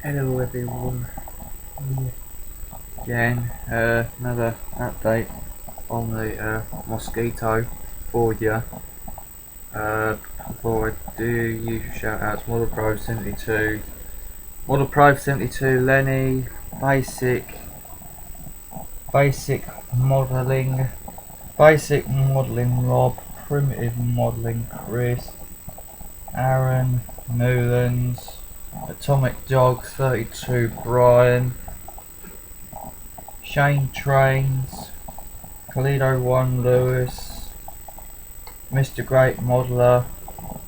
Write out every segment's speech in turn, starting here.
Hello everyone, again another update on the mosquito for you. Before I do, usual shout outs: Model Pro 72, Model Pro 72, Lenny, basic modelling, Rob, primitive modelling Chris, Aaron, Newlands, Atomic Dog 32 Brian, Shane Trains, Kalido 1 Lewis, Mr. Great Modeler,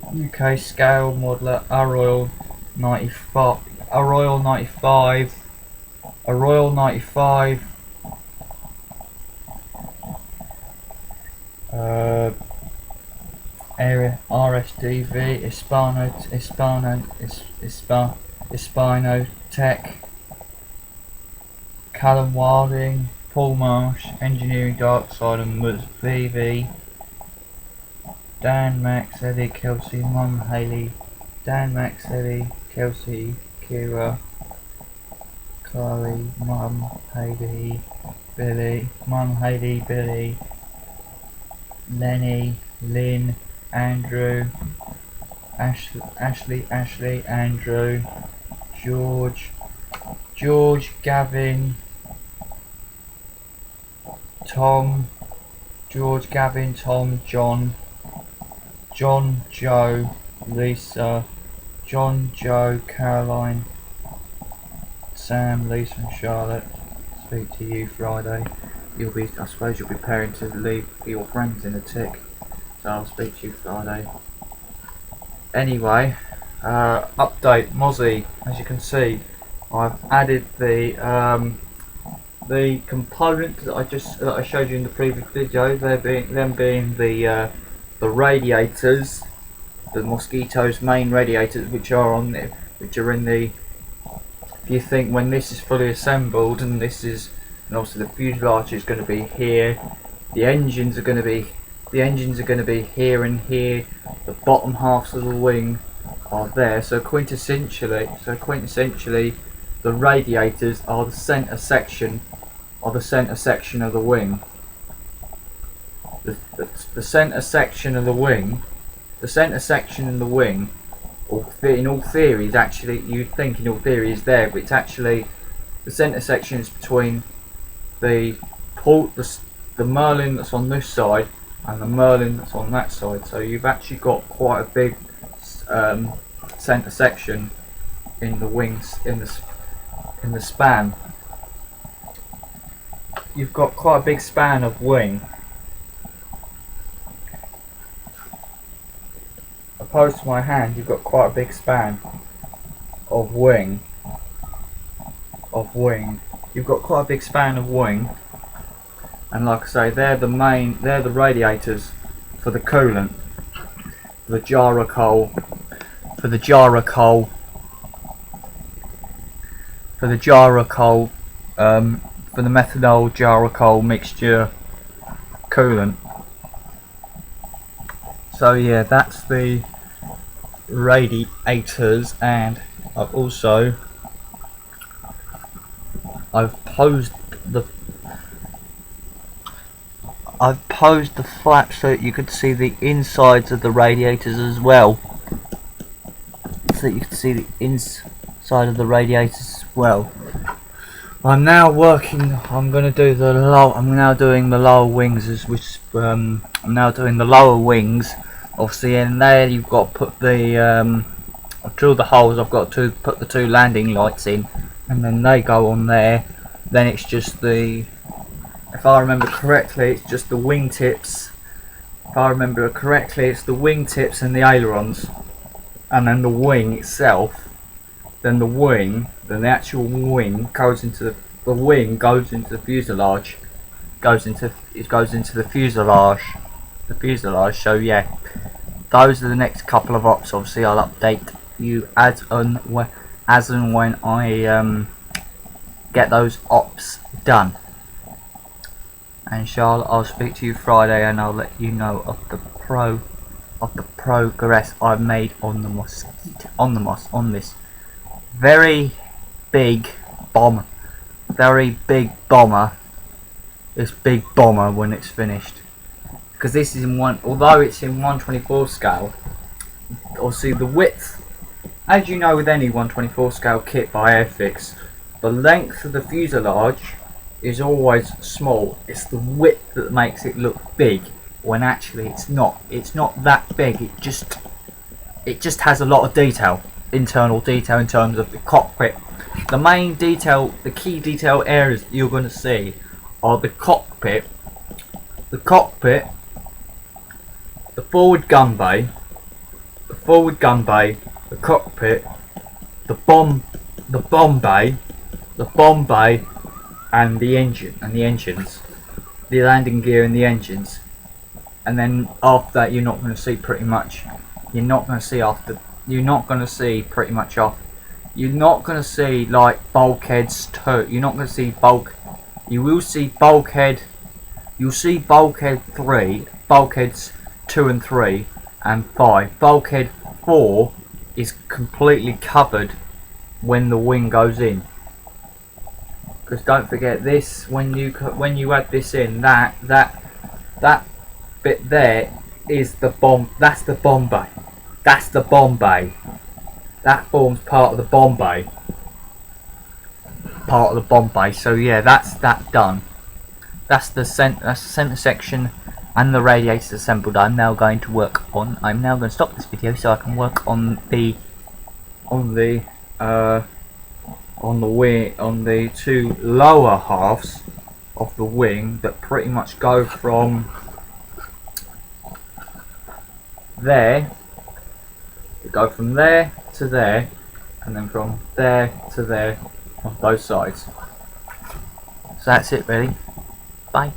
UK Scale Modeler, Arroyal 95, Area RSDV, Hispano Tech, Callum Wilding, Paul Marsh, Engineering Darkside and VV, Dan, Max, Eddie, Kelsey, Mum, Haley, Dan, Max, Eddie, Kelsey, Kira, Chloe, Mum, Haley, Billy, Mum, Haley, Billy, Lenny, Lynn, Andrew, Ashley, Andrew, George, Gavin, Tom, John, Joe, Lisa, Joe, Caroline, Sam, Lisa and Charlotte. Speak to you Friday. I suppose you'll be preparing to leave your friends in a tick, so I'll speak to you Friday. Anyway, update Mozzie. As you can see, I've added the component that I showed you in the previous video. Them being the radiators, the mosquito's main radiators, which are in the. If you think when this is fully assembled, and obviously the fuselage is going to be here, the engines are going to be here and here. The bottom halves of the wing are there. So quintessentially, the radiators are the centre section of the wing. The centre section of the wing, in all theory, is actually, you'd think in all theory is there, but it's actually the centre section is between the Merlin that's on this side and the Merlin that's on that side. So you've actually got quite a big centre section in the wings, in the span. You've got quite a big span of wing. Opposed to my hand, you've got quite a big span of wing. You've got quite a big span of wing, and like I say, they're the radiators for the coolant, for the gyrocol, for the methanol gyrocol mixture coolant. So yeah, that's the radiators, and I've posed the flaps so that you could see the insides of the radiators as well. I'm now doing the lower wings, obviously. In there you've got to put I've drilled the holes. I've got to put the 2 landing lights in, and then they go on there. Then it's just if I remember correctly, it's just the wingtips. It's the wingtips and the ailerons, and then the wing itself. Then the actual wing goes into the fuselage. It goes into the fuselage. So yeah, those are the next couple of ops. Obviously, I'll update you as and when I get those ops done. And Charlotte, I'll speak to you Friday, and I'll let you know of the progress I've made on this very big bomber. Very big bomber. This big bomber when it's finished. Because this is in one, although it's in 1/24 scale, obviously the width, as you know with any 1/24 scale kit by Airfix, the length of the fuselage is always small. It's the width that makes it look big, when actually it's not. It's not that big. It just has a lot of detail, internal detail in terms of the cockpit. The main detail, the key detail areas that you're going to see are the cockpit, the forward gun bay, the cockpit, the bomb bay, and the engines, the landing gear and the engines. And then after that, you're not going to see pretty much. You're not going to see pretty much off. You're not going to see like bulkheads too. You're not going to see bulk. You will see bulkhead. You'll see bulkhead 3, bulkheads 2 and 3 and 5. Bulkhead 4 is completely covered when the wing goes in. Because don't forget this, when you add this in, that bit there is the bomb. That's the bomb bay. That's the bomb bay. That forms part of the bomb bay. So yeah, that's that done. That's the center section and the radiators assembled. I'm now going to stop this video so I can work on the two lower halves of the wing that pretty much go from there. They go from there to there, and then from there to there on both sides. So that's it really. Bye.